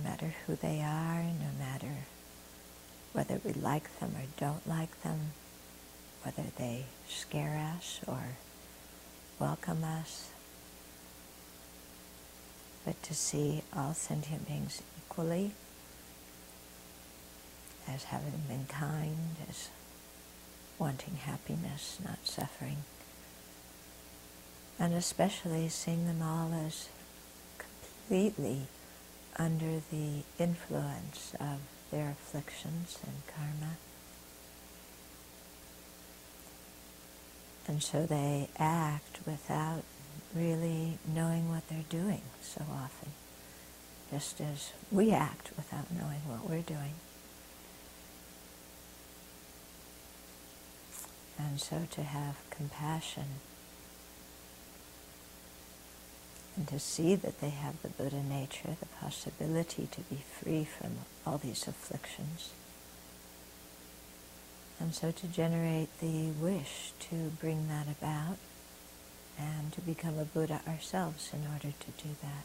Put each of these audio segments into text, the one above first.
matter who they are, no matter whether we like them or don't like them, whether they scare us or welcome us, but to see all sentient beings equally, as having been kind, as wanting happiness, not suffering, and especially seeing them all as completely under the influence of their afflictions and karma. And so they act without really knowing what they're doing so often, just as we act without knowing what we're doing. And so to have compassion and to see that they have the Buddha nature, the possibility to be free from all these afflictions. And so to generate the wish to bring that about and to become a Buddha ourselves in order to do that.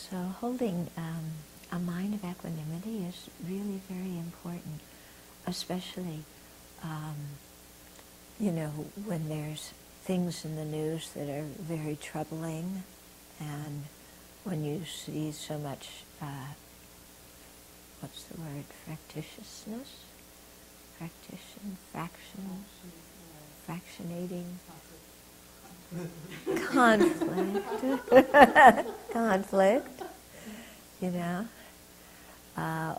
So holding a mind of equanimity is really very important, especially, when there's things in the news that are very troubling, and when you see so much, what's the word, fractionating, conflict,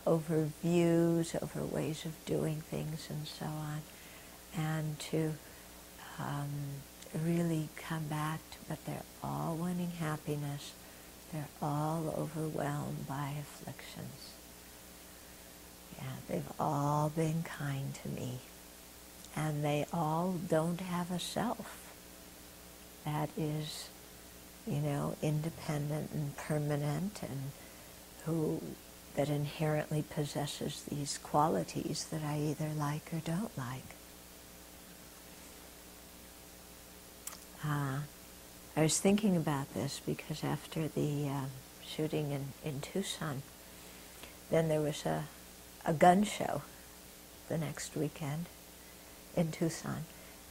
over views, over ways of doing things and so on, and to really come back to, but they're all wanting happiness, they're all overwhelmed by afflictions. Yeah, they've all been kind to me, and they all don't have a self that is, independent and permanent, and that inherently possesses these qualities that I either like or don't like. I was thinking about this because after the shooting in Tucson, then there was a gun show the next weekend in Tucson,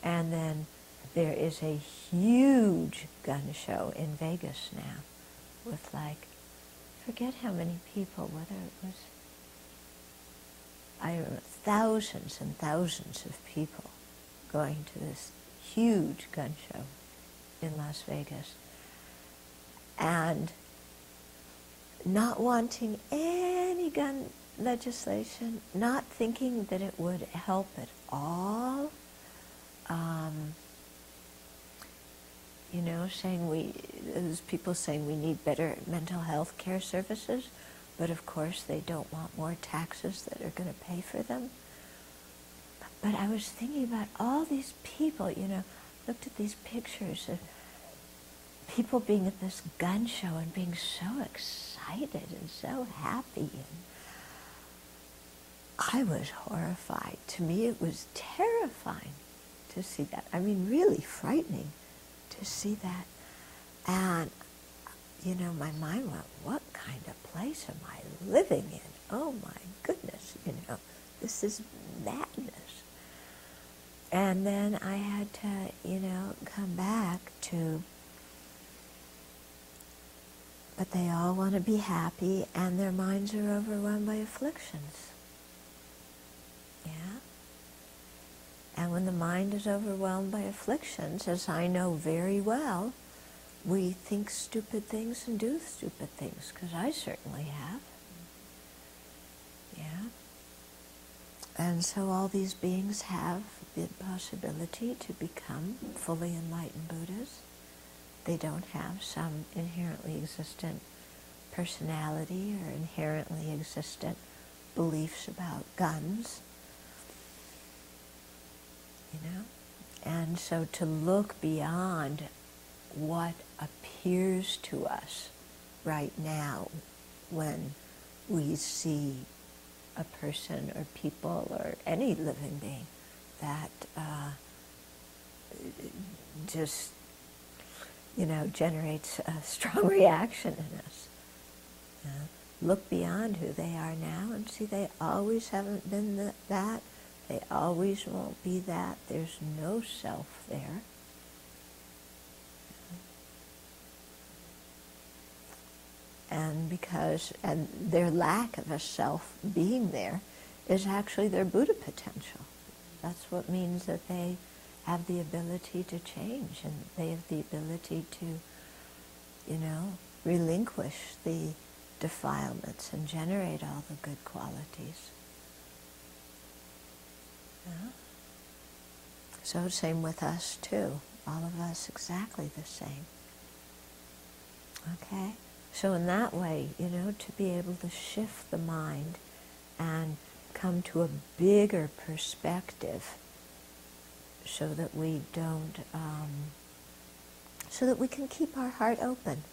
and then there is a huge gun show in Vegas now with forget how many people, whether it was, I don't know, thousands and thousands of people going to this huge gun show in Las Vegas, and not wanting any gun legislation, not thinking that it would help at all, those people saying we need better mental health care services, but of course they don't want more taxes that are going to pay for them. But I was thinking about all these people, looked at these pictures of people being at this gun show and being so excited and so happy. And I was horrified. To me it was terrifying to see that. I mean, really frightening to see that. And, my mind went, what kind of place am I living in? Oh my goodness, this is madness. And then I had to, come back to, but they all want to be happy and their minds are overwhelmed by afflictions. Yeah? And when the mind is overwhelmed by afflictions, as I know very well, we think stupid things and do stupid things, because I certainly have. Yeah? And so all these beings have the possibility to become fully enlightened Buddhas. They don't have some inherently existent personality or inherently existent beliefs about guns, you know? And so to look beyond what appears to us right now when we see a person or people or any living being that just, generates a strong reaction in us. Look beyond who they are now and see they always haven't been that. They always won't be that. There's no self there. And their lack of a self being there is actually their Buddha potential. That's what means that they have the ability to change, and they have the ability to, relinquish the defilements and generate all the good qualities. Yeah? So same with us too. All of us exactly the same. Okay? So in that way, to be able to shift the mind and come to a bigger perspective so that we don't, so that we can keep our heart open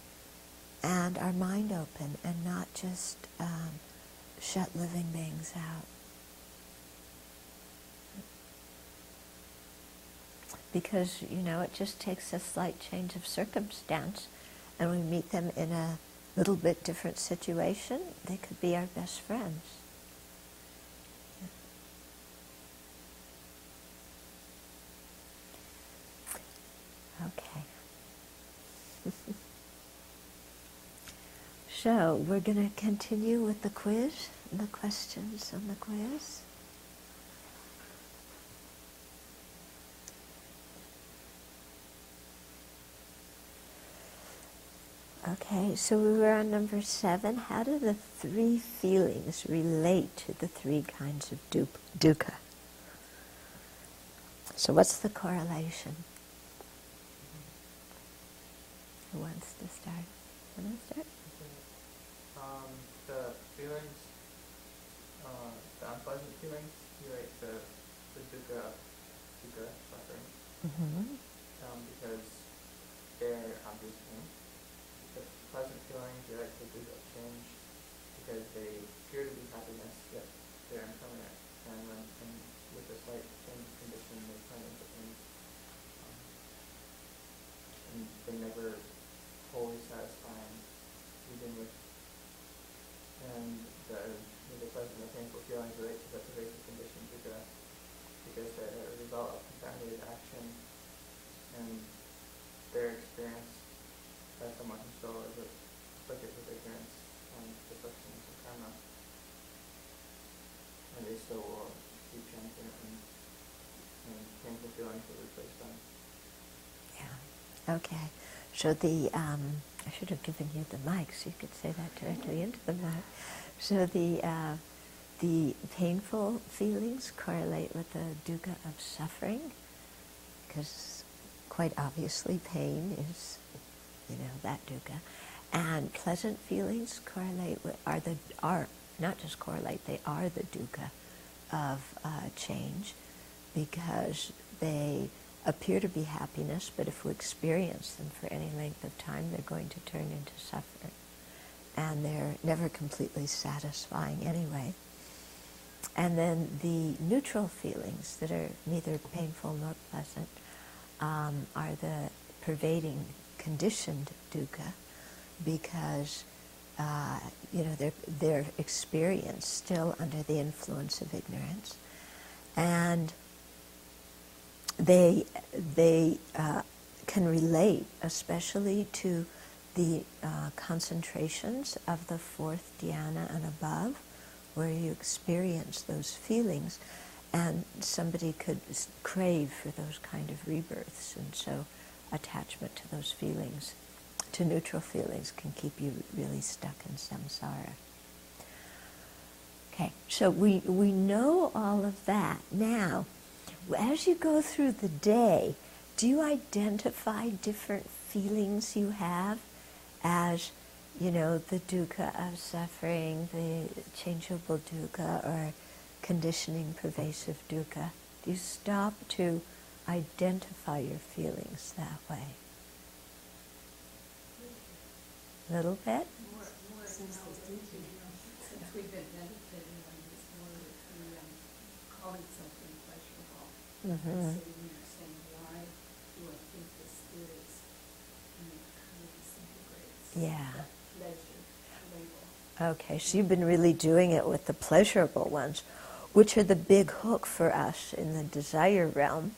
and our mind open and not just shut living beings out. Because, it just takes a slight change of circumstance and we meet them in a little bit different situation, they could be our best friends. Okay. So we're going to continue with the quiz, and the questions on the quiz. Okay, so we were on number 7. How do the 3 feelings relate to the 3 kinds of dukkha? So what's the correlation? Who wants to start? Want to start? The feelings, the unpleasant feelings relate to the dukkha suffering, because they're obvious pain. The pleasant feelings relate to dukkha change, because they appear to be happiness, yet they're impermanent, and with a slight change of condition, they turn into pain. And they never wholly satisfying to begin with. And the pleasant and painful feelings relate to the pervasive condition dukkha, because they're a result of contaminated action, and they're experienced by someone whose soul is afflicted with ignorance and afflictions of karma. And they still will be transient, and painful feelings will replace them. Yeah. Okay. So I should have given you the mic so you could say that directly into the mic. So the painful feelings correlate with the dukkha of suffering, because quite obviously pain is, that dukkha. And pleasant feelings correlate with, are not just correlate, they are the dukkha of change, because they appear to be happiness, but if we experience them for any length of time, they're going to turn into suffering. And they're never completely satisfying anyway. And then the neutral feelings that are neither painful nor pleasant are the pervading conditioned dukkha, because they're experienced still under the influence of ignorance, and they can relate especially to the concentrations of the 4th dhyana and above, where you experience those feelings, and somebody could crave for those kind of rebirths, and so attachment to those feelings, to neutral feelings, can keep you really stuck in samsara. Okay, so we know all of that. Now, as you go through the day, do you identify different feelings you have as the dukkha of suffering, the changeable dukkha or conditioning pervasive dukkha? Do you stop to identify your feelings that way? A little bit? More since we've been meditating on this, more we calling something pleasurable. Mm-hmm. And sitting there saying, why do I think this is? And it kind of disintegrates. Yeah. That pleasure label. Okay, so you've been really doing it with the pleasurable ones, which are the big hook for us in the desire realm.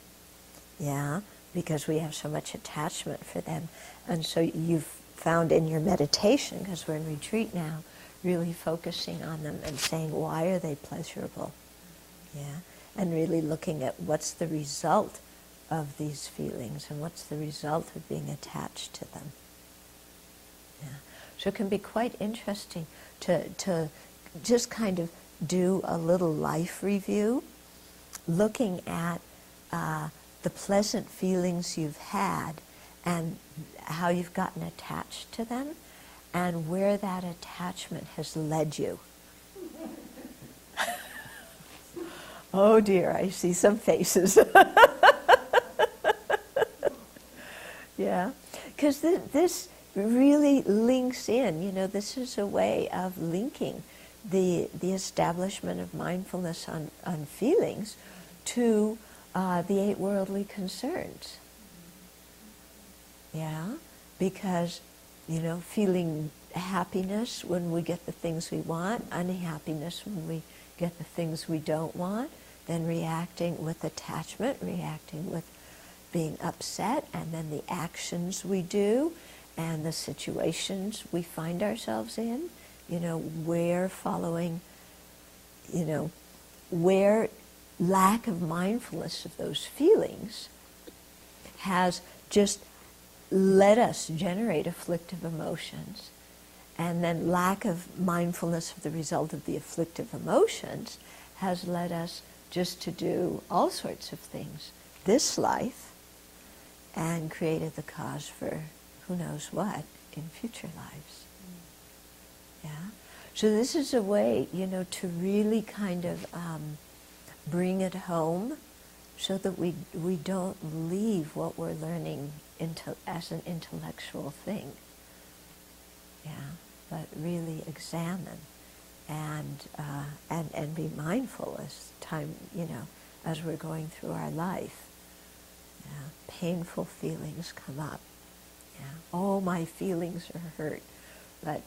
Yeah, because we have so much attachment for them. And so you've found in your meditation, because we're in retreat now, really focusing on them and saying, why are they pleasurable? Yeah, and really looking at what's the result of these feelings and what's the result of being attached to them. Yeah, so it can be quite interesting to just kind of do a little life review, looking at the pleasant feelings you've had and how you've gotten attached to them and where that attachment has led you. Oh dear, I see some faces. Yeah, because this really links in, this is a way of linking the establishment of mindfulness on feelings to the 8 worldly concerns. Yeah, because, feeling happiness when we get the things we want, unhappiness when we get the things we don't want, then reacting with attachment, reacting with being upset, and then the actions we do and the situations we find ourselves in, where following, where lack of mindfulness of those feelings has just let us generate afflictive emotions, and then lack of mindfulness of the result of the afflictive emotions has led us just to do all sorts of things this life and created the cause for who knows what in future lives. Yeah. So this is a way, to really kind of bring it home so that we don't leave what we're learning as an intellectual thing. Yeah, but really examine and be mindful as time, as we're going through our life. Yeah, painful feelings come up. Yeah, oh, my feelings are hurt, but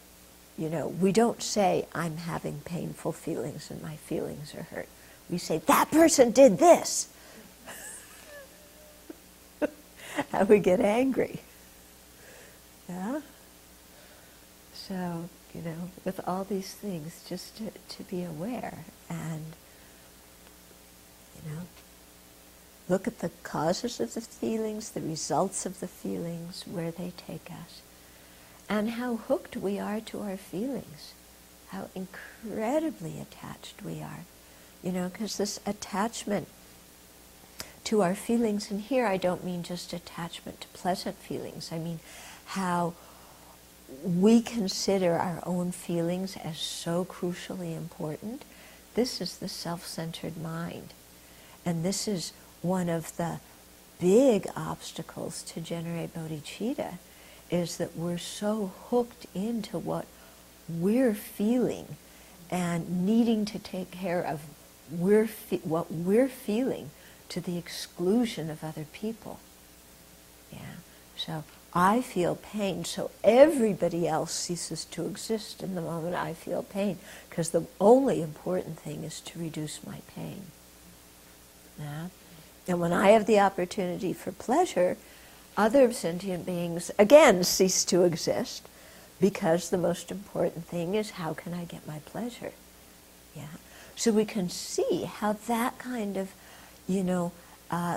we don't say I'm having painful feelings and my feelings are hurt. We say that person did this. And we get angry. Yeah? So, with all these things, just to be aware and, look at the causes of the feelings, the results of the feelings, where they take us, and how hooked we are to our feelings, how incredibly attached we are. Because this attachment to our feelings, and here I don't mean just attachment to pleasant feelings, I mean how we consider our own feelings as so crucially important. This is the self-centered mind. And this is one of the big obstacles to generate bodhicitta, is that we're so hooked into what we're feeling and needing to take care of what we're feeling to the exclusion of other people. Yeah. So I feel pain, so everybody else ceases to exist in the moment I feel pain, because the only important thing is to reduce my pain. Yeah. And when I have the opportunity for pleasure, other sentient beings again cease to exist, because the most important thing is how can I get my pleasure. Yeah. So we can see how that kind of,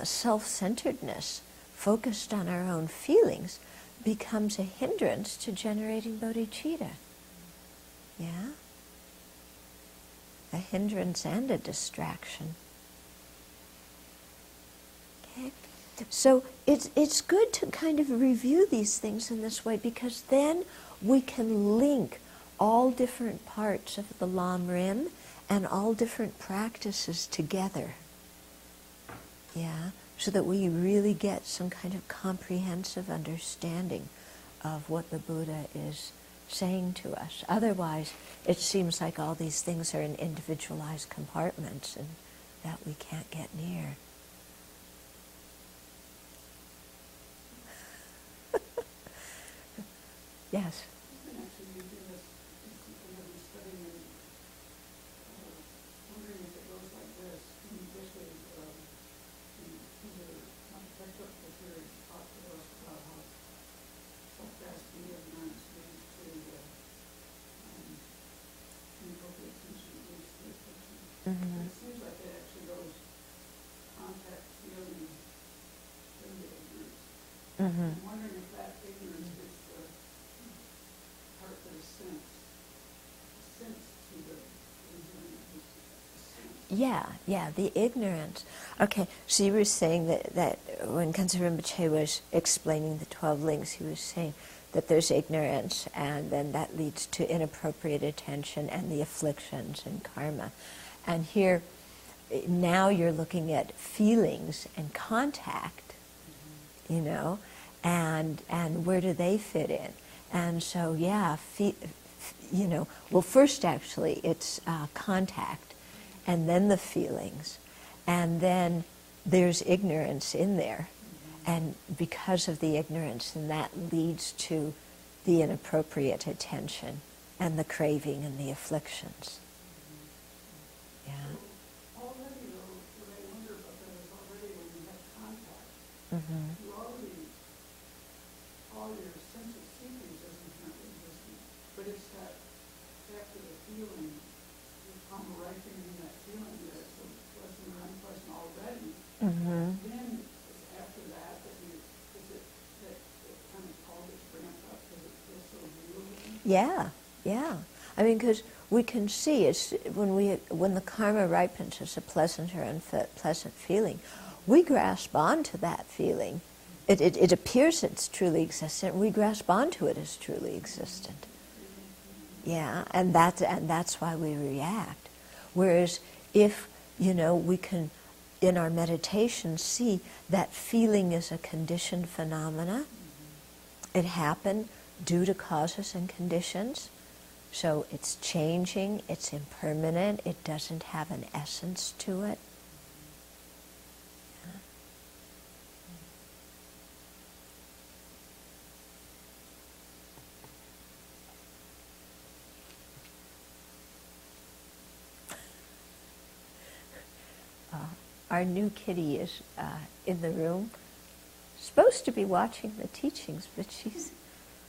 self-centeredness, focused on our own feelings, becomes a hindrance to generating bodhicitta. Yeah? A hindrance and a distraction. Okay? So it's good to kind of review these things in this way, because then we can link all different parts of the Lam Rim and all different practices together. Yeah, so that we really get some kind of comprehensive understanding of what the Buddha is saying to us. Otherwise, it seems like all these things are in individualized compartments and that we can't get near. Yes? Actually, we do this every study, and wondering if it goes like this. Basically, my textbook was here talked to us about how Sravasti and nuns leads to inappropriate attention, leads to attention. Mm-hmm. It seems like it actually goes contact, feeling, then the ignorance. Mm-hmm. I'm wondering if that ignorance is the part that is sense to the ignorance. Yeah, the ignorance. Okay, so you were saying that when Kansa Rinpoche was explaining the 12 links, he was saying that there's ignorance, and then that leads to inappropriate attention and the afflictions and karma. And here, now you're looking at feelings and contact, you know, and where do they fit in? And so, yeah, you know, well, first actually it's contact, and then the feelings, and then there's ignorance in there, and because of the ignorance, and that leads to the inappropriate attention and the craving and the afflictions. Yeah. Already, though, what I wonder about that is already when you have contact, Mm-hmm. you already, all your sense of seeking isn't currently existing, but it's that after the feeling, you come right in that feeling that it's a pleasant or unpleasant already. Mm-hmm. Then it's after that that it kind of all gets ramped up because it feels so real. Yeah. I mean, because we can see it's when the karma ripens as a pleasant or unpleasant feeling, we grasp onto that feeling. It appears it's truly existent. We grasp onto it as truly existent. Yeah, and that's why we react. Whereas if, you know, we can, in our meditation, see that feeling is a conditioned phenomena. It happened due to causes and conditions. So it's changing, it's impermanent, it doesn't have an essence to it. Our new kitty is in the room, supposed to be watching the teachings, but she's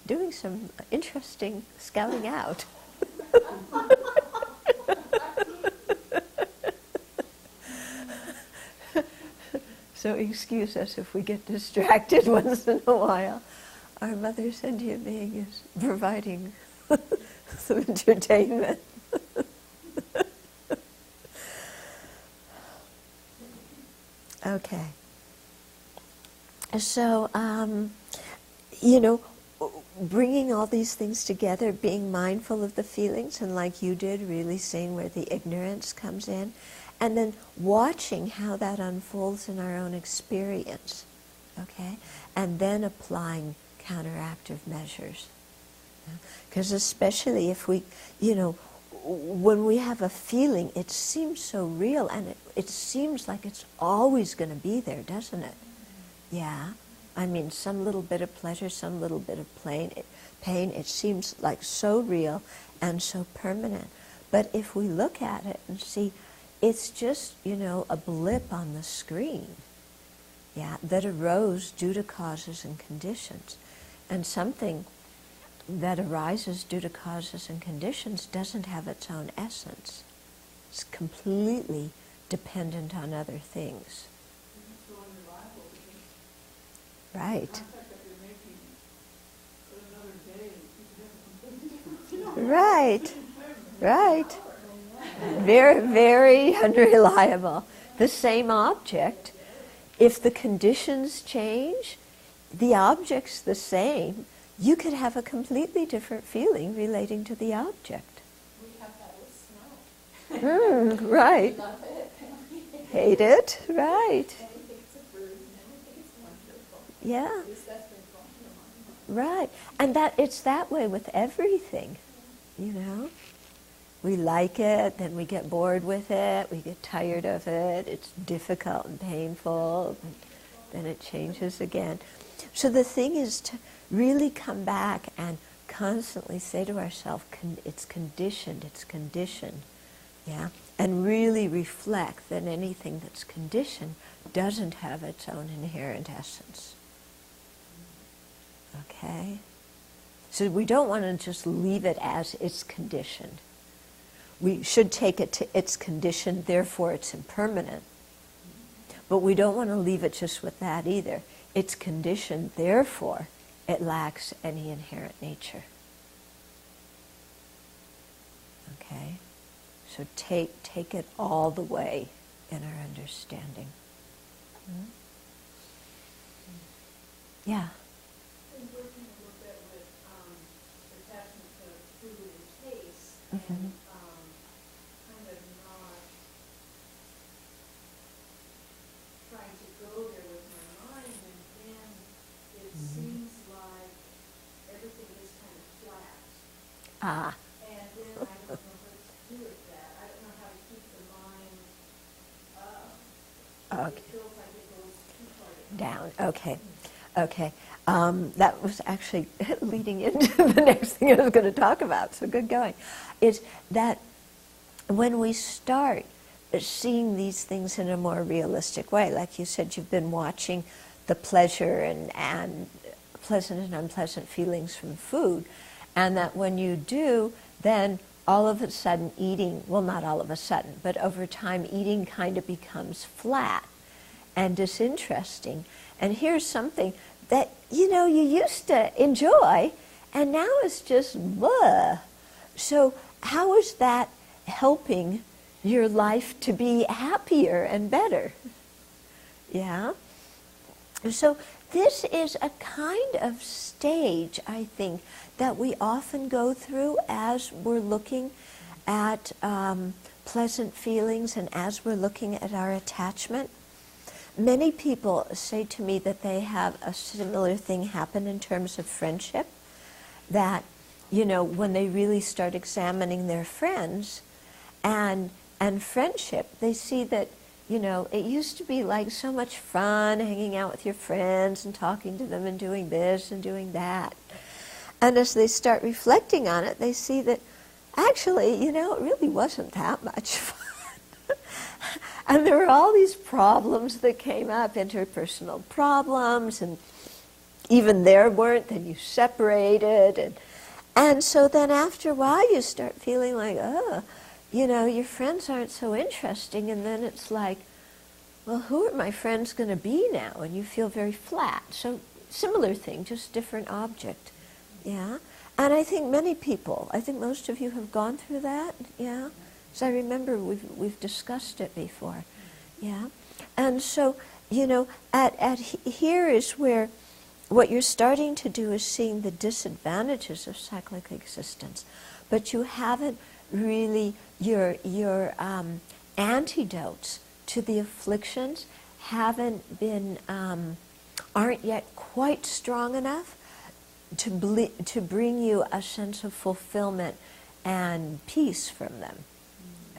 doing some interesting scouting out. So excuse us if we get distracted once in a while. Our Mother Sentient Being is providing some entertainment. Okay. So, you know, bringing all these things together, being mindful of the feelings, and like you did, really seeing where the ignorance comes in, and then watching how that unfolds in our own experience, okay? And then applying counteractive measures. Because especially if we, you know, when we have a feeling, it seems so real, and it seems like it's always going to be there, doesn't it? Yeah. I mean, some little bit of pleasure, some little bit of pain, it seems like so real and so permanent. But if we look at it and see, it's just, you know, a blip on the screen, yeah, that arose due to causes and conditions. And something that arises due to causes and conditions doesn't have its own essence. It's completely dependent on other things. So unreliable because Right. the contact that you're making for another day, you could have a completely different feeling. Right. Very, very unreliable. The same object if the conditions change, the object's the same, you could have a completely different feeling relating to the object. We have that with snow. Right. We love it. Hate it, right. And we think it's a burden, and we think it's wonderful. Yeah. At least that's been going through my mind. Right. And that it's that way with everything, you know. We like it, then we get bored with it, we get tired of it, it's difficult and painful, and then it changes again. So the thing is to really come back and constantly say to ourselves, it's conditioned, yeah? And really reflect that anything that's conditioned doesn't have its own inherent essence. Okay? So we don't want to just leave it as it's conditioned. We should take it to its conditioned, therefore it's impermanent. But we don't want to leave it just with that either. It's conditioned, therefore it lacks any inherent nature. Okay? So take it all the way in our understanding. Hmm? Yeah. Been working a little bit with attachment to food and taste, Mm-hmm. and kind of not trying to go there with my mind, and then it seems like everything is kind of flat. Ah. And then I don't know what to do with that. I don't know how to keep the mind up. Okay. It feels like it goes too far Down. Okay. Okay. That was actually leading into the next thing I was going to talk about, so good going. Is that when we start seeing these things in a more realistic way, like you said, you've been watching the pleasure and pleasant and unpleasant feelings from food, and that when you do, then all of a sudden eating, well, not all of a sudden, but over time eating kind of becomes flat and disinteresting. And here's something that, you know, you used to enjoy, and now it's just blah. So how is that helping your life to be happier and better? Yeah? So this is a kind of stage, I think, that we often go through as we're looking at pleasant feelings and as we're looking at our attachment. Many people say to me that they have a similar thing happen in terms of friendship, that, you know, when they really start examining their friends and friendship, they see that, you know, it used to be like so much fun hanging out with your friends and talking to them and doing this and doing that. And as they start reflecting on it, they see that actually, you know, it really wasn't that much fun. And there were all these problems that came up, interpersonal problems, and even there weren't, then you separated. And so then after a while you start feeling like, oh, you know, your friends aren't so interesting, and then it's like, well, who are my friends going to be now? And you feel very flat. So similar thing, just different object. Yeah? And I think many people, I think most of you have gone through that, yeah? So I remember we've discussed it before, yeah? And so, you know, here is where what you're starting to do is seeing the disadvantages of cyclic existence, but you haven't really, your antidotes to the afflictions haven't been, aren't yet quite strong enough to bring you a sense of fulfillment and peace from them.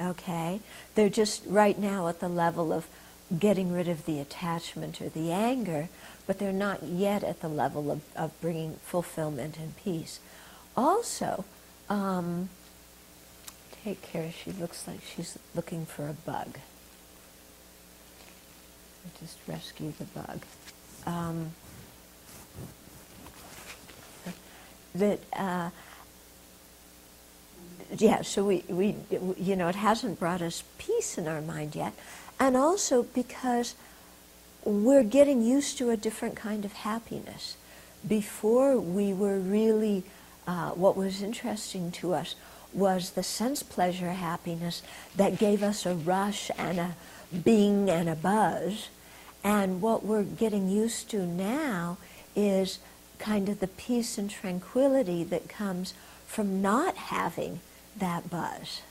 Okay? They're just right now at the level of getting rid of the attachment or the anger, but they're not yet at the level of bringing fulfillment and peace. Also, take care, she looks like she's looking for a bug. I'll just rescue the bug. Yeah, so we you know, it hasn't brought us peace in our mind yet. And also because we're getting used to a different kind of happiness. Before we were really, what was interesting to us was the sense pleasure happiness that gave us a rush and a bing and a buzz. And what we're getting used to now is kind of the peace and tranquility that comes from not having that buzz.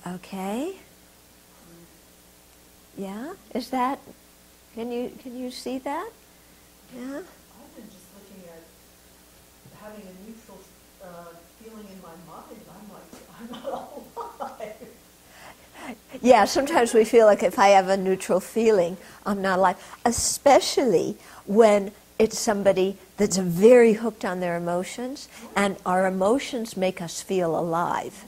Okay? Yeah? Is that, can you see that? Yeah? I've been just looking at having a neutral feeling in my mind. I'm like, I'm not alive. Yeah, sometimes we feel like if I have a neutral feeling, I'm not alive. Especially when it's somebody that's very hooked on their emotions, and our emotions make us feel alive.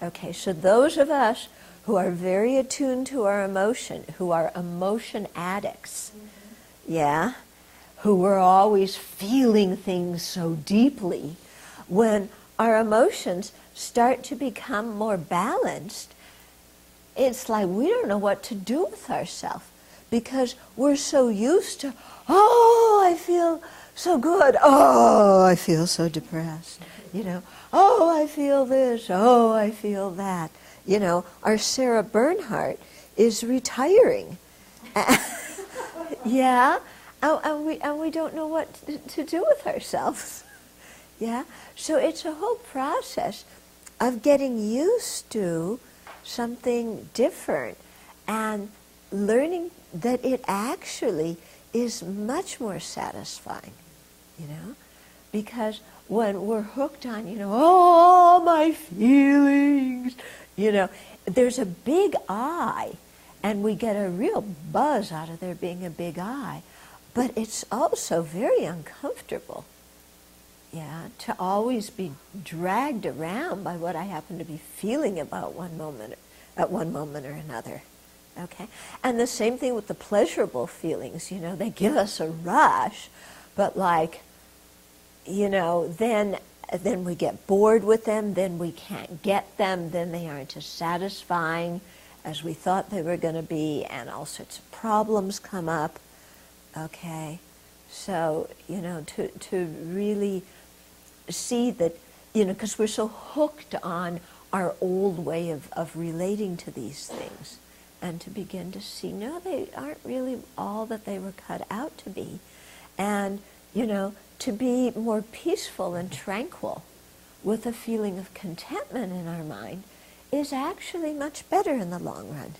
Okay, so those of us who are very attuned to our emotion, who are emotion addicts, yeah, who are always feeling things so deeply, when our emotions start to become more balanced, it's like we don't know what to do with ourselves because we're so used to, oh, I feel so good, oh, I feel so depressed, you know, oh, I feel this, oh, I feel that. You know, our Sarah Bernhardt is retiring. Yeah, and we don't know what to do with ourselves. Yeah, so it's a whole process of getting used to something different and learning that it actually is much more satisfying, you know, because when we're hooked on, you know, oh, my feelings, you know, there's a big I, and we get a real buzz out of there being a big I, but it's also very uncomfortable. Yeah, to always be dragged around by what I happen to be feeling about at one moment or another. Okay, and the same thing with the pleasurable feelings. You know, they give us a rush, but like, you know, then we get bored with them. Then we can't get them. Then they aren't as satisfying as we thought they were going to be, and all sorts of problems come up. Okay, so you know, to really see that, you know, because we're so hooked on our old way of relating to these things, and to begin to see, no, they aren't really all that they were cut out to be. And, you know, to be more peaceful and tranquil with a feeling of contentment in our mind is actually much better in the long run.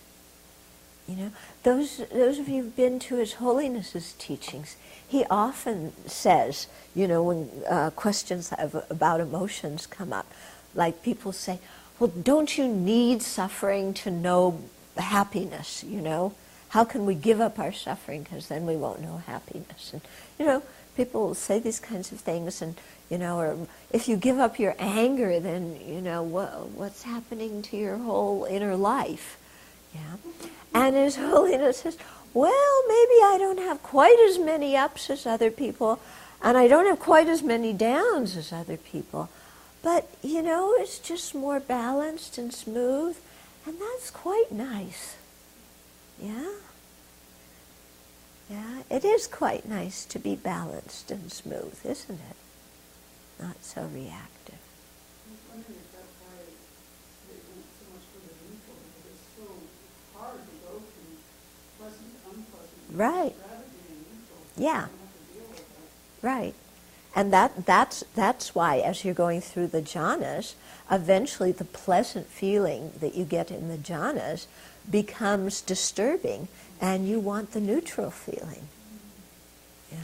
You know, those of you who've been to His Holiness's teachings, he often says, you know, when questions about emotions come up, like people say, well, don't you need suffering to know happiness, you know? How can we give up our suffering because then we won't know happiness? And, you know, people say these kinds of things, and, you know, or if you give up your anger, then, you know, what's happening to your whole inner life? Yeah. And His Holiness says, well, maybe I don't have quite as many ups as other people, and I don't have quite as many downs as other people, but, you know, it's just more balanced and smooth, and that's quite nice. Yeah? Yeah, it is quite nice to be balanced and smooth, isn't it? Not so reactive. I was wondering if that's why they went so much for the neutral, because it's so hard to go from pleasant to unpleasant. Right. Rather being neutral. Yeah. You don't have to deal with that. Right. And that's why, as you're going through the jhanas, eventually the pleasant feeling that you get in the jhanas becomes disturbing, and you want the neutral feeling. Yeah?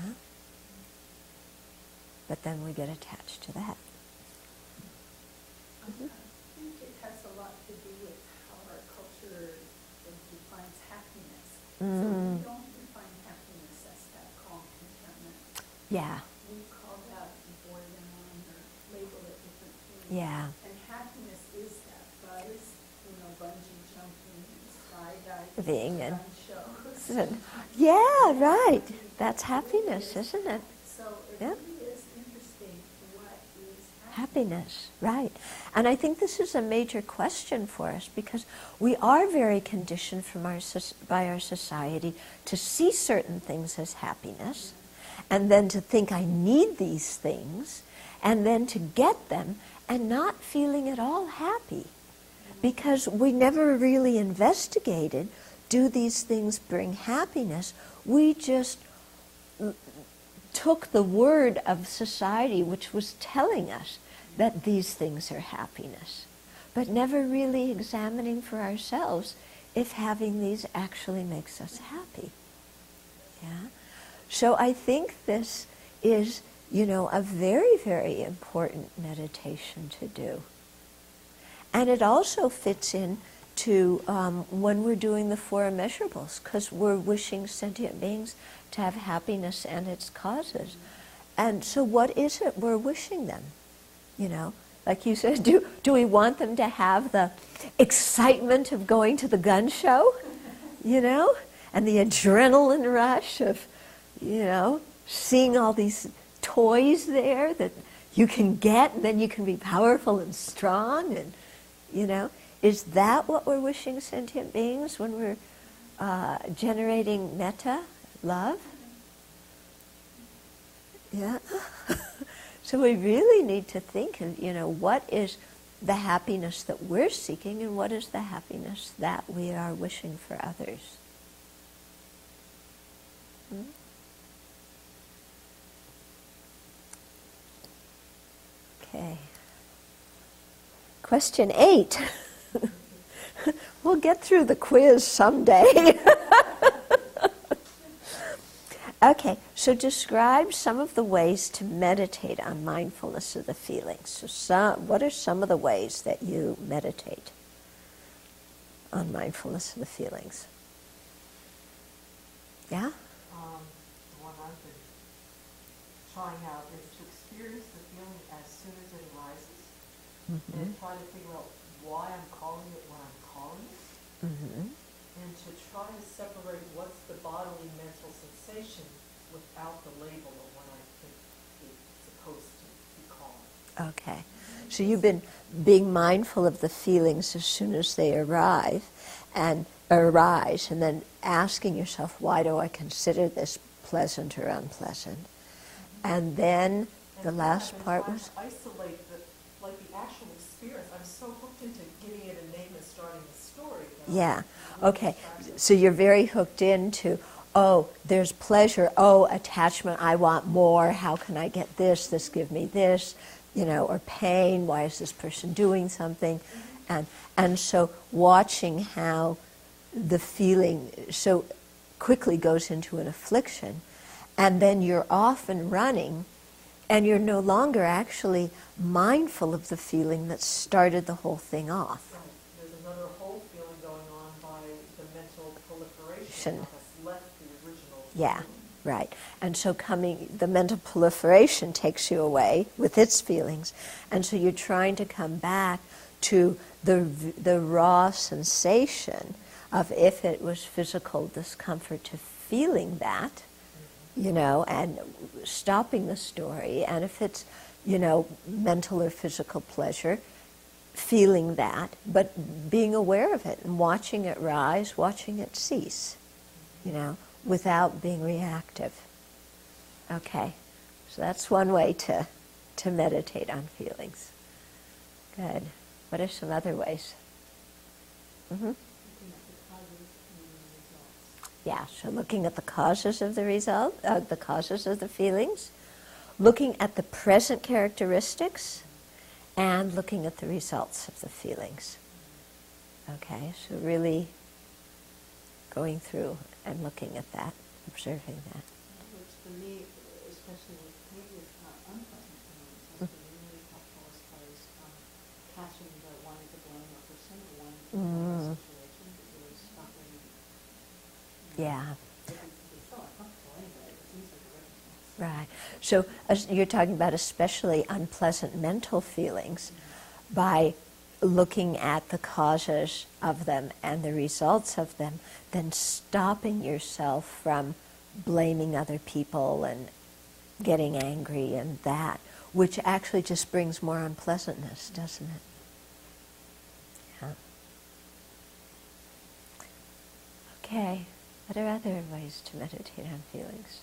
But then we get attached to that. I think it has a lot to do with how our culture defines happiness. So we don't define happiness as that calm contentment. Yeah. We call that boredom or label it different things. Yeah. And happiness is that buzz, you know, bungee jumping, skydiving, Being and gun shows. yeah, right. That's happiness, isn't it? So it Yeah. really is interesting what is Happiness, right. And I think this is a major question for us, because we are very conditioned from by our society to see certain things as happiness, and then to think I need these things, and then to get them and not feeling at all happy, because we never really investigated do these things bring happiness? We just took the word of society, which was telling us that these things are happiness, but never really examining for ourselves if having these actually makes us happy. Yeah? So I think this is, a very, very important meditation to do. And it also fits in to when we're doing the four immeasurables, because we're wishing sentient beings to have happiness and its causes. And so what is it we're wishing them? Like you said, do we want them to have the excitement of going to the gun show? And the adrenaline rush of, seeing all these toys there that you can get, and then you can be powerful and strong, and, is that what we're wishing sentient beings when we're generating metta, love? Yeah. So we really need to think of, what is the happiness that we're seeking and what is the happiness that we are wishing for others. Okay. Question 8. We'll get through the quiz someday. Okay, so describe some of the ways to meditate on mindfulness of the feelings. So what are some of the ways that you meditate on mindfulness of the feelings? Yeah? The one I've been trying out is to experience the feeling as soon as it arises, and try to figure out why I'm calling it when I'm calling it, and to try to separate what's the bodily mental sensation without the label of when I think it's supposed to be called. Okay. So you've been being mindful of the feelings as soon as they arise, and then asking yourself, why do I consider this pleasant or unpleasant? And then the last part was? Isolate the actual experience. I'm so hooked into giving it a name and starting a story. Yeah. Okay. So you're very hooked into, there's pleasure, attachment, I want more, how can I get this give me this, or pain, why is this person doing something? And so watching how the feeling so quickly goes into an affliction, and then you're off and running, and you're no longer actually mindful of the feeling that started the whole thing off. Right. There's another whole feeling going on by the mental proliferation that has left the original Yeah, feeling. right. And so the mental proliferation takes you away with its feelings, and so you're trying to come back to the raw sensation of, if it was physical discomfort, to feeling that, and stopping the story, and if it's, mental or physical pleasure, feeling that, but being aware of it and watching it rise, watching it cease, without being reactive. Okay, so that's one way to meditate on feelings. Good. What are some other ways? Yeah, so looking at the causes of the result, the causes of the feelings, looking at the present characteristics, and looking at the results of the feelings. Okay, so really going through and looking at that, observing that. Which for me, especially with previous unpleasant feelings, has been really helpful as far as catching the wanting to blame a person or wanting to blame a situation, but really stopping. Yeah. It's so uncomfortable anyway, it's easier to recognize. Right. So you're talking about especially unpleasant mental feelings by looking at the causes of them and the results of them, then stopping yourself from blaming other people and getting angry and that, which actually just brings more unpleasantness, doesn't it? Yeah. Okay. What are other ways to meditate on feelings?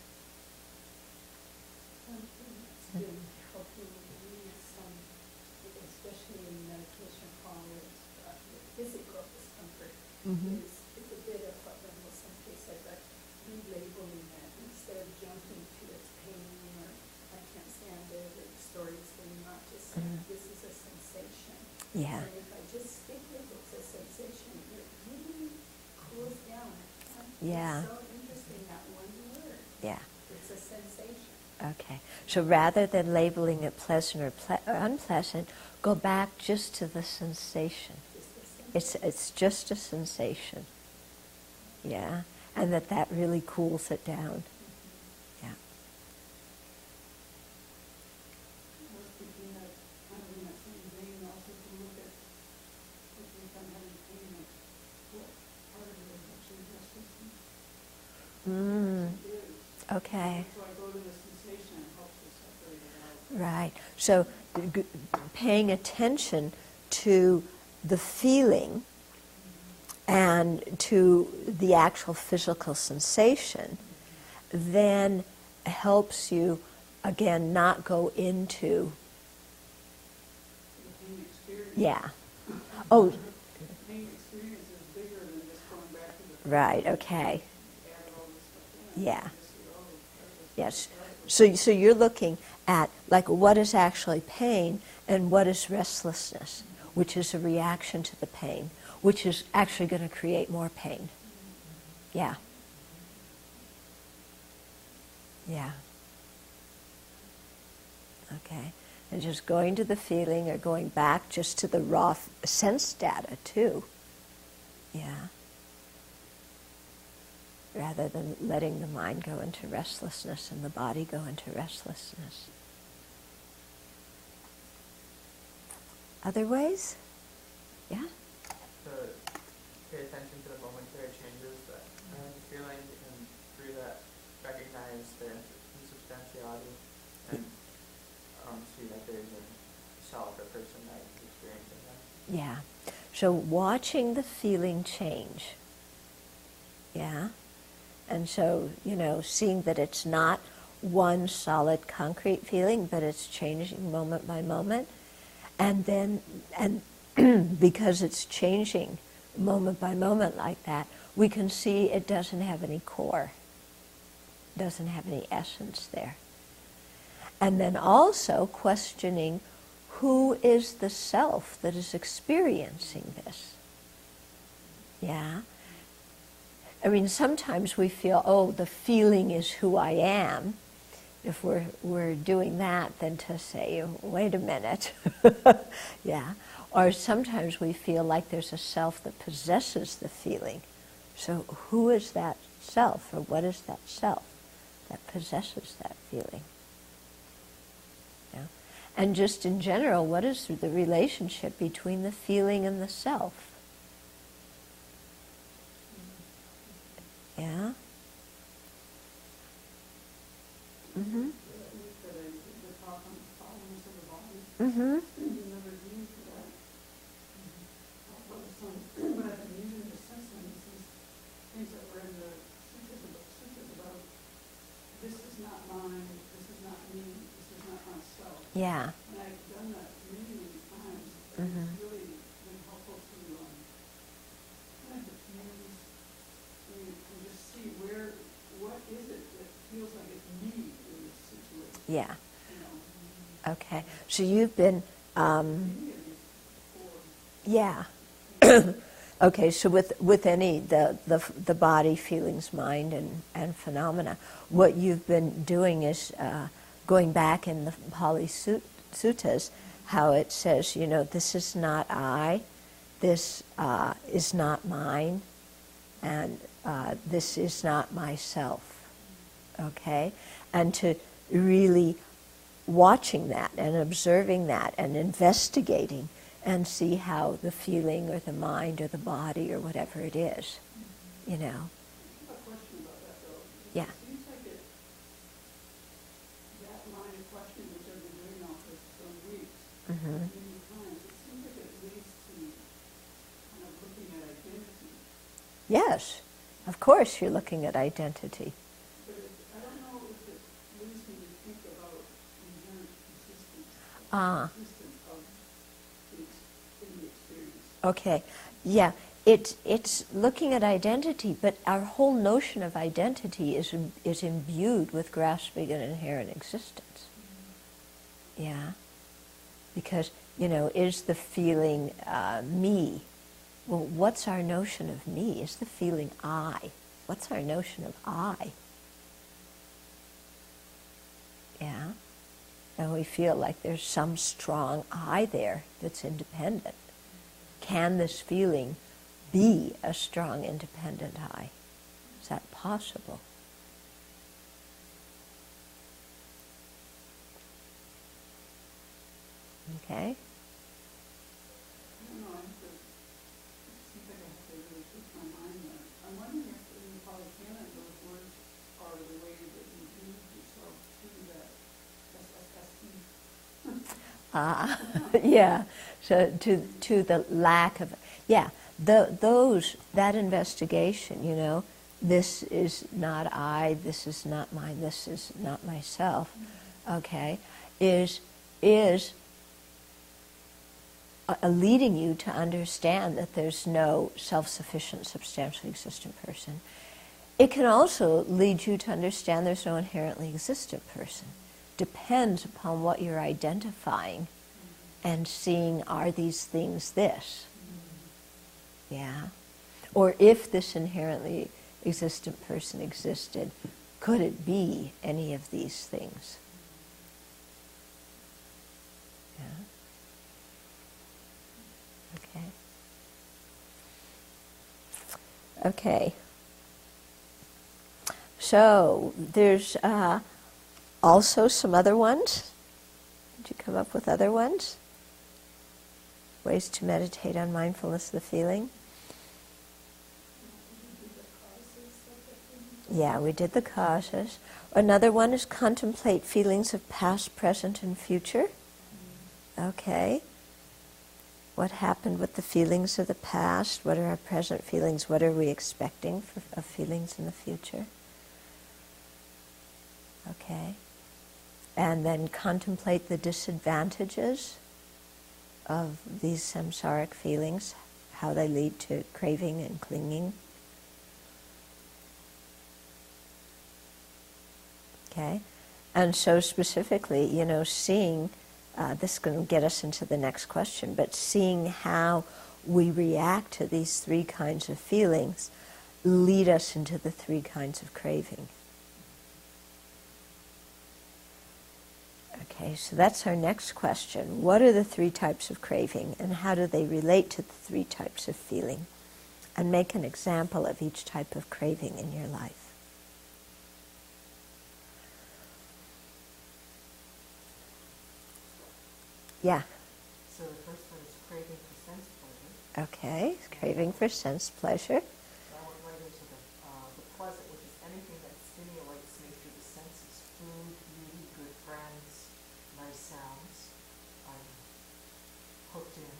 It's been helpful with me, especially in meditation followers, physical discomfort. It's a bit of Yeah. And if I just stick with it, it's a sensation, it really cools down. Yeah. It's so interesting, that one word. Yeah. It's a sensation. Okay. So rather than labeling it pleasant or unpleasant, go back just to the sensation. It's just a sensation. Yeah. And that really cools it down. Yeah. I was thinking that kind of in that same vein also to look at if I'm having pain, like what part of it is actually restlessness. It is. Okay. So I go to the sensation and help to separate it out. Right. So paying attention to the feeling and to the actual physical sensation then helps you, again, not go into, The pain experience. yeah. Oh, The pain experience is bigger than just going back to the right, okay. add all this stuff in. Yeah. Just see, oh, Yes. So you're looking at, like, what is actually pain and what is restlessness, which is a reaction to the pain, which is actually going to create more pain. Yeah. Yeah. Okay. And just going to the feeling or going back just to the raw sense data, too. Yeah. Rather than letting the mind go into restlessness and the body go into restlessness. Other ways? Yeah? To pay attention to the momentary changes that I'm feeling, and through that recognize their insubstantiality and see that there's a self or person that is experiencing them. Yeah. So watching the feeling change. Yeah? And so, seeing that it's not one solid concrete feeling, but it's changing moment by moment. And then, because it's changing moment by moment like that, we can see it doesn't have any core, doesn't have any essence there. And then also questioning who is the self that is experiencing this. Yeah? I mean, sometimes we feel, oh, the feeling is who I am. If we're doing that, then to say, wait a minute. Yeah. Or sometimes we feel like there's a self that possesses the feeling. So who is that self, or what is that self that possesses that feeling? Yeah. And just in general, what is the relationship between the feeling and the self? Yeah? Mm-hmm. The talk on the problems of the body. Mm-hmm. Another view for that. What I've been using this since then is these things that were in the sutras about this is not mine, this is not me, this is not myself. Yeah. And I've done that many, many times. Mm-hmm. It's really been helpful to kind of diffuse and just see what is it that feels like it's me in this situation. Yeah. You know? Okay. So you've been, Maybe at least before. yeah. Okay, so with any, the body, feelings, mind, and phenomena, what you've been doing is going back in the Pali Suttas, how it says, this is not I, this is not mine, and this is not myself. Okay? And to really watching that and observing that and investigating and see how the feeling or the mind or the body or whatever it is, I have a question about that, though. Yeah. It seems like that line of questioning, which I've been doing now for some weeks, Mm-hmm. many times, it seems like it leads to kind of looking at identity. Yes, of course you're looking at identity. But I don't know if it leads me to think about inherent existence, Ah. existence of in the experience. Okay, yeah, it's looking at identity, but our whole notion of identity is imbued with grasping an inherent existence. Yeah. Because, is the feeling me? Well, what's our notion of me? Is the feeling I? What's our notion of I? Yeah? And we feel like there's some strong I there that's independent. Can this feeling be a strong, independent I? Is that possible? Okay? I don't know, I have to, it seems like I have to really twist my mind there. I'm wondering if in Polycanon those words are the way that you do yourself to that SSST. Yeah. So to the lack of, that investigation, this is not I, this is not mine, this is not myself, okay, is leading you to understand that there's no self-sufficient, substantially existent person. It can also lead you to understand there's no inherently existent person. Depends upon what you're identifying and seeing, are these things this? Yeah? Or if this inherently existent person existed, could it be any of these things? Yeah? Okay. So there's also some other ones. Did you come up with other ones? Ways to meditate on mindfulness of the feeling? Yeah, we did the causes. Another one is contemplate feelings of past, present, and future. Okay. What happened with the feelings of the past? What are our present feelings? What are we expecting of feelings in the future? Okay. And then contemplate the disadvantages of these samsaric feelings, how they lead to craving and clinging. Okay. And so specifically, seeing, this is going to get us into the next question, but seeing how we react to these three kinds of feelings lead us into the three kinds of craving. Okay, so that's our next question. What are the three types of craving, and how do they relate to the three types of feeling? And make an example of each type of craving in your life. Yeah. So the first one is craving for sense pleasure. Okay, craving for sense pleasure. So I went right into the pleasant, which is anything that stimulates me through the senses: food, beauty, good friends, nice sounds. I'm hooked in.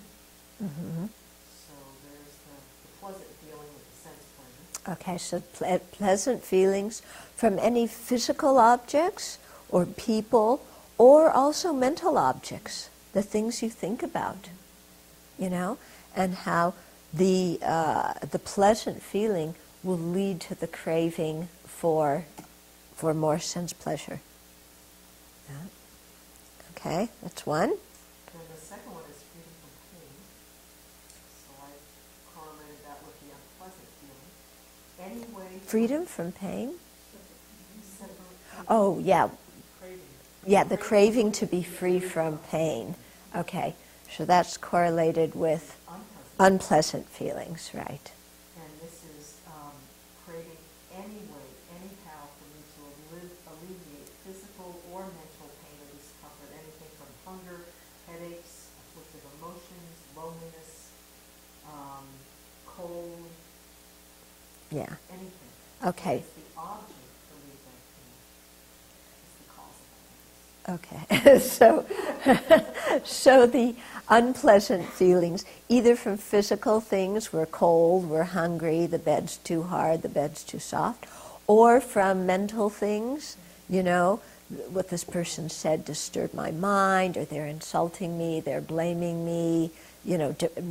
Mm-hmm. So there's the pleasant feeling with the sense pleasure. Okay, so pleasant feelings from any physical objects or people, or also mental objects, the things you think about, and how the pleasant feeling will lead to the craving for more sense pleasure. Yeah. Okay, that's one. Then the second one is freedom from pain. So I correlated that with the unpleasant feeling. Any way Freedom from pain? separate Oh, yeah. craving. Yeah, the craving to be free from pain. Okay, so that's correlated with unpleasant feelings, right? And this is craving any way, anyhow, for me to alleviate physical or mental pain or discomfort, anything from hunger, headaches, afflictive emotions, loneliness, cold, Yeah. anything. Okay. It's the object for me that is the cause of that. Okay, so the unpleasant feelings, either from physical things, we're cold, we're hungry, the bed's too hard, the bed's too soft, or from mental things, what this person said disturbed my mind, or they're insulting me, they're blaming me,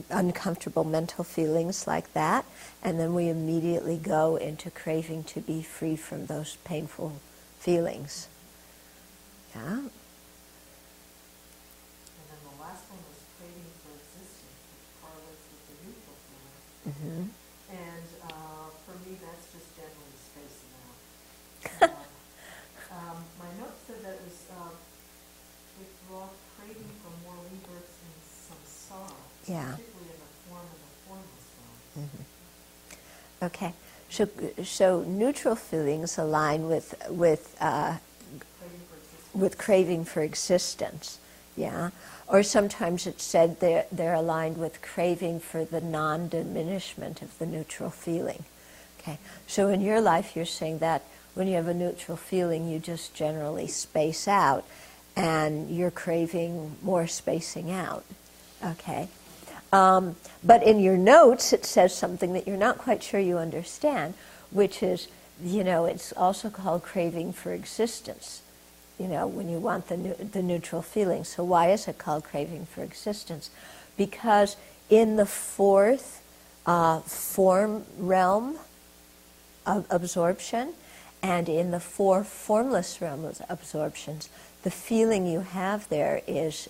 uncomfortable mental feelings like that, and then we immediately go into craving to be free from those painful feelings. Yeah. And then the last And for me, that's just generally spacing out. My note said that it was it brought craving for more rebirths in samsara, Yeah. particularly in the form and the formless realms. Okay. So neutral feelings align with craving for existence. Yeah. Or sometimes it's said they're aligned with craving for the non-diminishment of the neutral feeling. Okay. So in your life, you're saying that when you have a neutral feeling, you just generally space out, and you're craving more spacing out. Okay. But in your notes, it says something that you're not quite sure you understand, which is, it's also called craving for existence. When you want the neutral feeling. So why is it called craving for existence? Because in the fourth form realm of absorption and in the four formless realms of absorptions, the feeling you have there is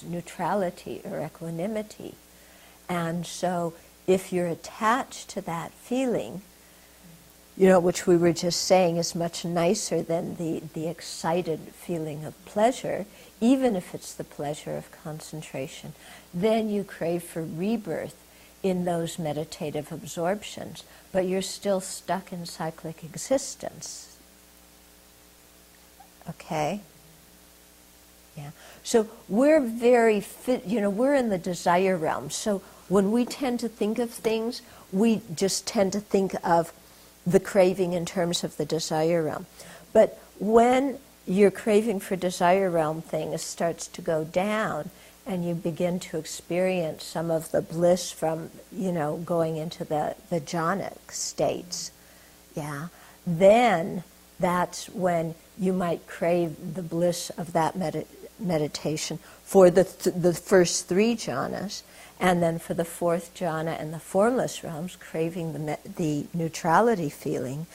neutrality or equanimity. And so if you're attached to that feeling, which we were just saying is much nicer than the excited feeling of pleasure, even if it's the pleasure of concentration, then you crave for rebirth in those meditative absorptions, but you're still stuck in cyclic existence. Okay? Yeah. So we're very we're in the desire realm. So when we tend to think of things, we just tend to think of the craving in terms of the desire realm. But when your craving for desire realm thing starts to go down and you begin to experience some of the bliss from, going into the jhanic states, yeah, then that's when you might crave the bliss of that meditation for the first three jhanas, and then for the fourth jhana and the formless realms, craving the neutrality feeling.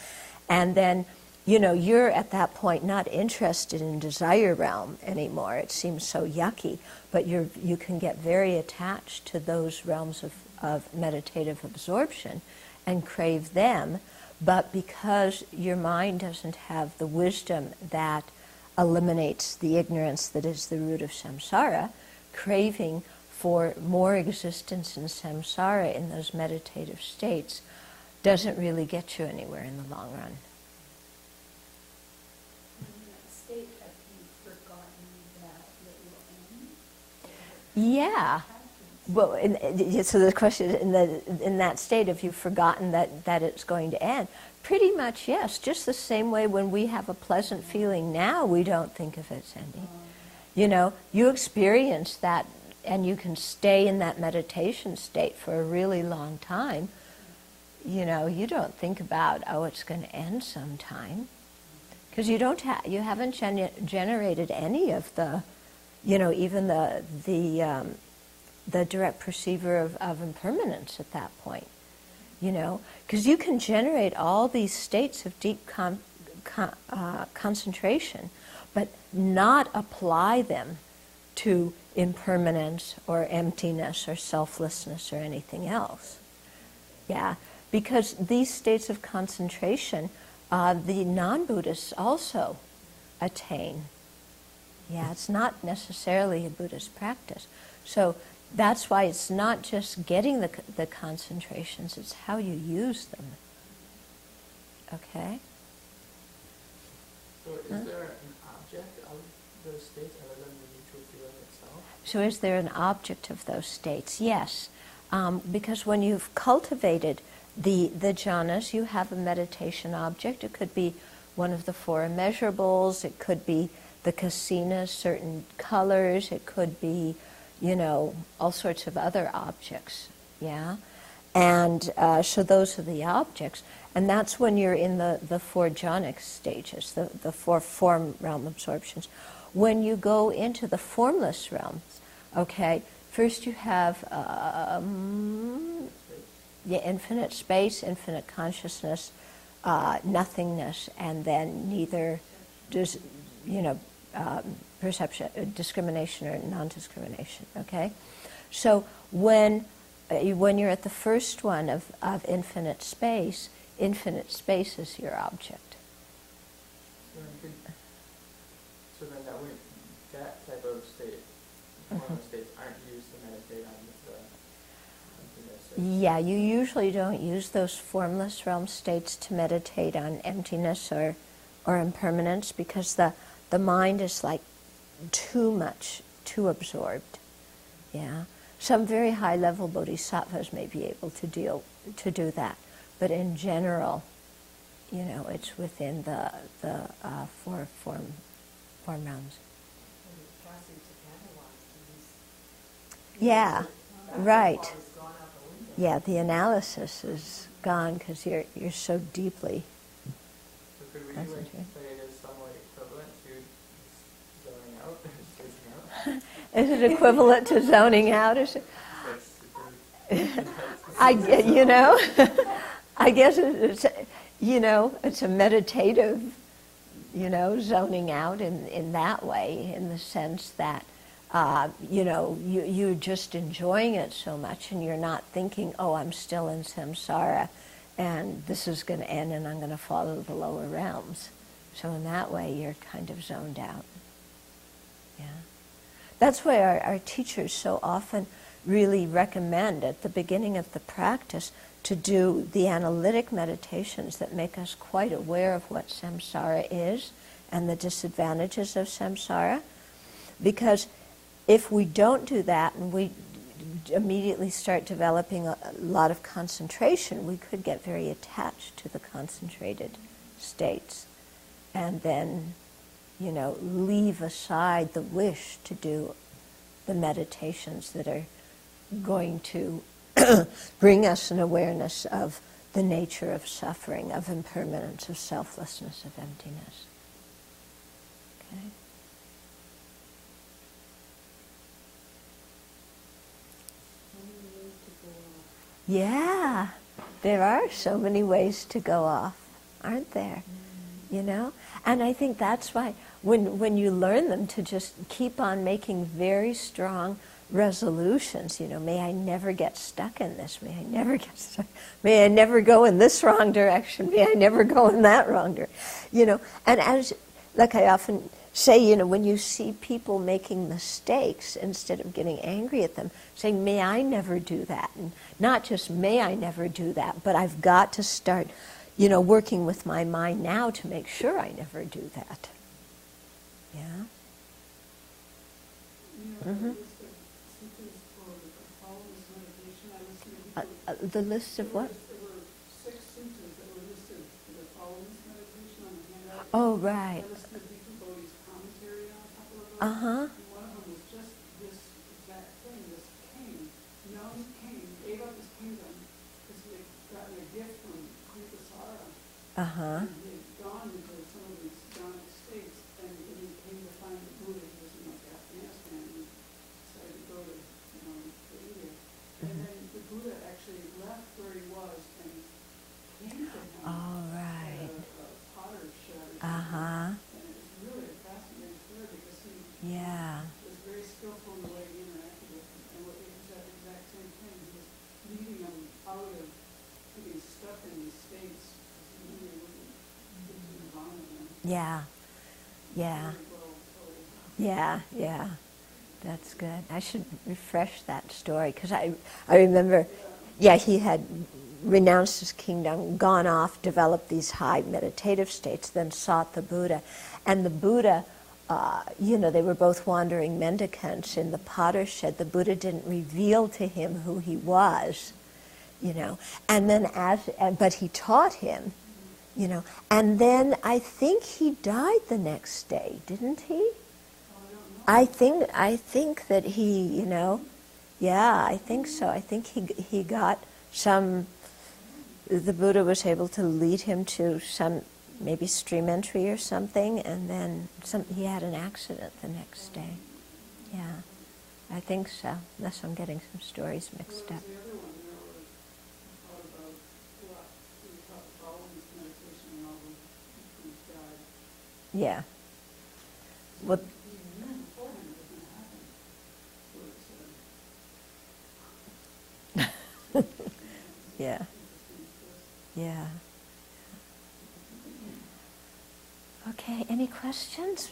And then, you're at that point not interested in desire realm anymore. It seems so yucky, but you can get very attached to those realms of meditative absorption and crave them. But because your mind doesn't have the wisdom that eliminates the ignorance that is the root of samsara, craving for more existence in samsara in those meditative states doesn't really get you anywhere in the long run. In that state, have you forgotten that it will end? Yeah. Well, so the question is, in that state, have you forgotten that it's going to end? Pretty much, yes. Just the same way when we have a pleasant feeling now, we don't think of it as ending. You experience that, and you can stay in that meditation state for a really long time. You don't think about, it's going to end sometime, because you haven't generated any of the, even the direct perceiver of impermanence at that point. Because you can generate all these states of deep concentration, but not apply them to impermanence or emptiness or selflessness or anything else. Yeah, because these states of concentration, the non-Buddhists also attain. Yeah, it's not necessarily a Buddhist practice. So that's why it's not just getting the concentrations, it's how you use them. Okay? So is there an object of those states other than the neutral feeling itself? So is there an object of those states? Yes. Because when you've cultivated the jhanas, you have a meditation object. It could be one of the four immeasurables. It could be the kasinas, certain colors. It could be, all sorts of other objects. Yeah? And so those are the objects. And that's when you're in the four jhanic stages, the four form realm absorptions. When you go into the formless realms, okay, first you have infinite space, infinite consciousness, nothingness, and then neither does, perception, discrimination or non-discrimination, okay? So when when you're at the first one of infinite space is your object. So then that type of state, formless states aren't used to meditate on the emptiness. Yeah, you usually don't use those formless realm states to meditate on emptiness or impermanence, because the mind is like too absorbed. Yeah. Some very high level bodhisattvas may be able to do that, but in general, it's within the four form realms. Yeah, right. Yeah, the analysis is gone because you're so deeply. So could we say it is somewhat equivalent to zoning out? Is it equivalent to zoning out? Is it? I guess it's a meditative, zoning out in that way, in the sense that, you're just enjoying it so much and you're not thinking, oh, I'm still in samsara and this is going to end and I'm going to follow the lower realms. So in that way, you're kind of zoned out. Yeah. That's why our teachers so often really recommend at the beginning of the practice to do the analytic meditations that make us quite aware of what samsara is and the disadvantages of samsara. Because if we don't do that and we immediately start developing a lot of concentration, we could get very attached to the concentrated states and then, leave aside the wish to do the meditations that are going to bring us an awareness of the nature of suffering, of impermanence, of selflessness, of emptiness. Okay? Yeah, there are so many ways to go off, aren't there? And I think that's why when you learn them, to just keep on making very strong resolutions, may I never get stuck in this, may I never get stuck, may I never go in this wrong direction, may I never go in that wrong direction, and as, like I often say, when you see people making mistakes, instead of getting angry at them, saying, may I never do that, and not just may I never do that, but I've got to start, working with my mind now to make sure I never do that. Yeah? Mm-hmm. The list of what? There were 6 sutras that were listed for the following meditation on the handout. Oh, right. I listed the Deepa Bodhi's commentary on a couple of them. Uh-huh. And one of them was just this exact thing, this king, young king, gave up his kingdom because he had gotten a gift from Krisara. Uh-huh. And he had gone into some of these Gonic states, and when he came to find the Buddha, he was in Afghanistan, and he decided to go to India. And then the Buddha actually left where he was and came to him right. at a potter's shed or something. Uh-huh. And it was really a fascinating story because he was very skillful in the way he interacted with him. And it was that exact same thing. He was leading them out of getting stuck in these states because he knew he wasn't getting on with them. Yeah. Yeah. Very well told. Yeah. That's good. I should refresh that story because I remember, he had renounced his kingdom, gone off, developed these high meditative states, then sought the Buddha. And the Buddha, they were both wandering mendicants in the potter's shed. The Buddha didn't reveal to him who he was, and then but he taught him, and then I think he died the next day, didn't he? I think that he, I think so. I think he got the Buddha was able to lead him to some, maybe stream entry or something, and then he had an accident the next day. Yeah, I think so, unless I'm getting some stories mixed up. The other one there was thought about what we taught the following meditation and all the priests died. Yeah. Well, He knew beforehand it was going to happen. So it said. Yeah. Yeah. Okay, any questions?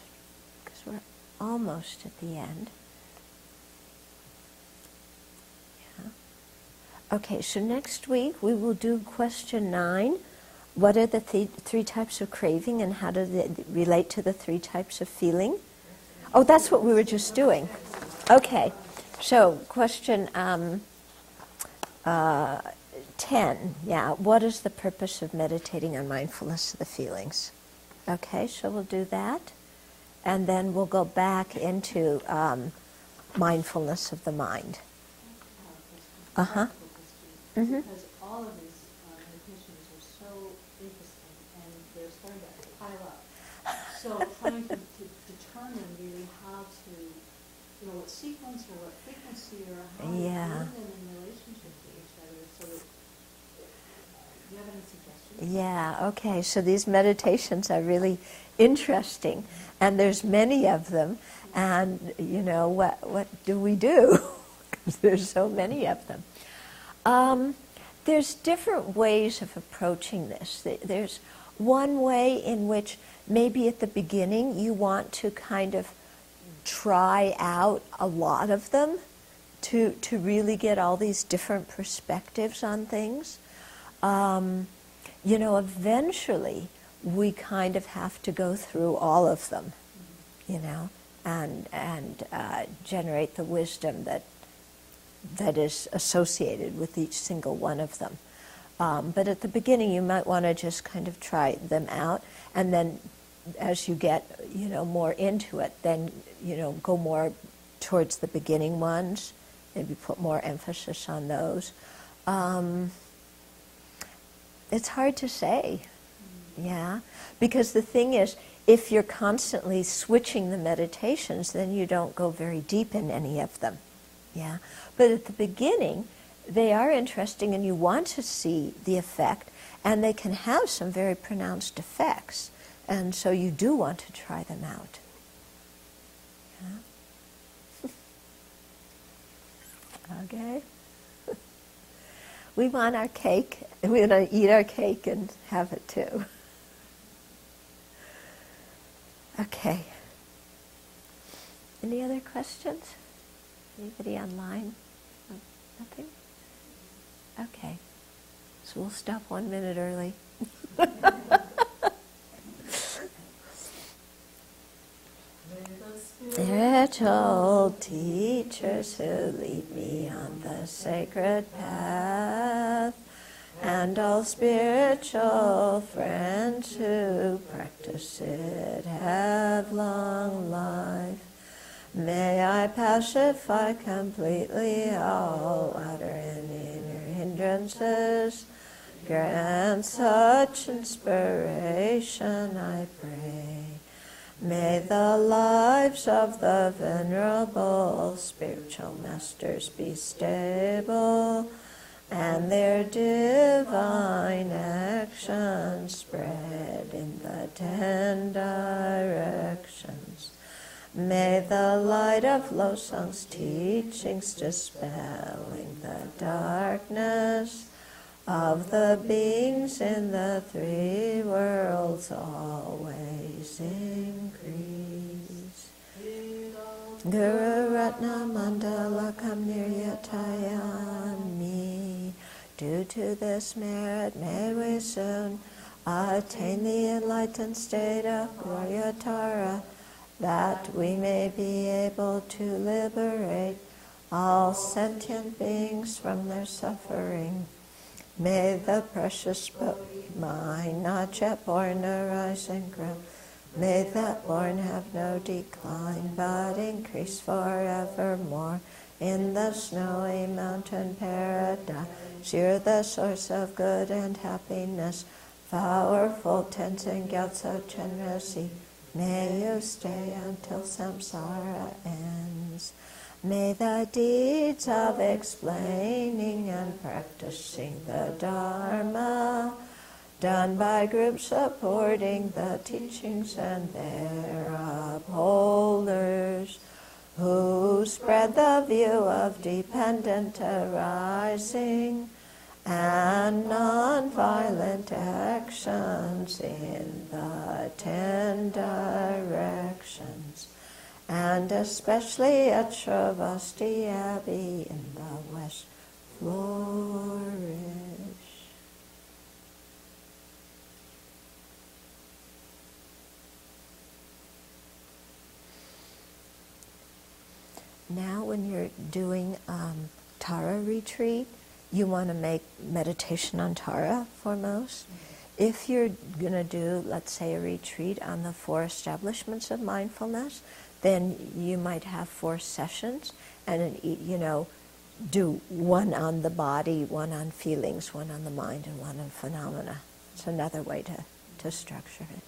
Because we're almost at the end. Yeah. Okay, so next week we will do question 9. What are the three types of craving and how do they relate to the 3 types of feeling? Oh, that's what we were just doing. Okay, so question 10. Yeah, what is the purpose of meditating on mindfulness of the feelings? Okay, so we'll do that. And then we'll go back into mindfulness of the mind. Uh-huh. Mm-hmm. Because all of these meditations are so interesting and they're starting to pile up. So trying to determine really how to, what sequence or what frequency or how to bring them in relationship to each other. So that, do you have any suggestions? Yeah, okay. So these meditations are really interesting. And there's many of them. And, what do we do? Because there's so many of them. There's different ways of approaching this. There's one way in which maybe at the beginning you want to kind of try out a lot of them to really get all these different perspectives on things. Eventually we kind of have to go through all of them, and generate the wisdom that is associated with each single one of them. But at the beginning, you might want to just kind of try them out, and then as you get, more into it, then, go more towards the beginning ones, maybe put more emphasis on those. It's hard to say, yeah, because the thing is, if you're constantly switching the meditations, then you don't go very deep in any of them. Yeah, but at the beginning, they are interesting and you want to see the effect, and they can have some very pronounced effects, and so you do want to try them out. Yeah. Okay. We want our cake, and we want to eat our cake and have it too. Okay. Any other questions? Anybody online? No, nothing? Okay. So we'll stop 1 minute early. Spiritual teachers who lead me on the sacred path, and all spiritual friends who practice it have long life. May I pacify completely all outer and inner hindrances. Grant such inspiration, I pray. May the lives of the venerable spiritual masters be stable, and their divine actions spread in the 10 directions. May the light of Losang's teachings dispelling the darkness of the beings in the 3 worlds always increase. Guru Ratna Mandala Kamniryatayami. Due to this merit, may we soon attain the enlightened state of Guryatara, that we may be able to liberate all sentient beings from their suffering. May the precious mind not yet born arise and grow. May that born have no decline, but increase forevermore. In the snowy mountain paradise, you're the source of good and happiness, powerful Tenzin Gyaltsen Chenresi. May you stay until samsara ends. May the deeds of explaining and practicing the Dharma, done by groups supporting the teachings and their upholders, who spread the view of dependent arising, and non-violent actions in the 10 directions, and especially at Sravasti Abbey in the West flourish. Now when you're doing Tara retreat, you want to make meditation on Tara foremost. If you're going to do, let's say, a retreat on the 4 establishments of mindfulness, then you might have 4 sessions and, do one on the body, one on feelings, one on the mind, and one on phenomena. It's another way to structure it.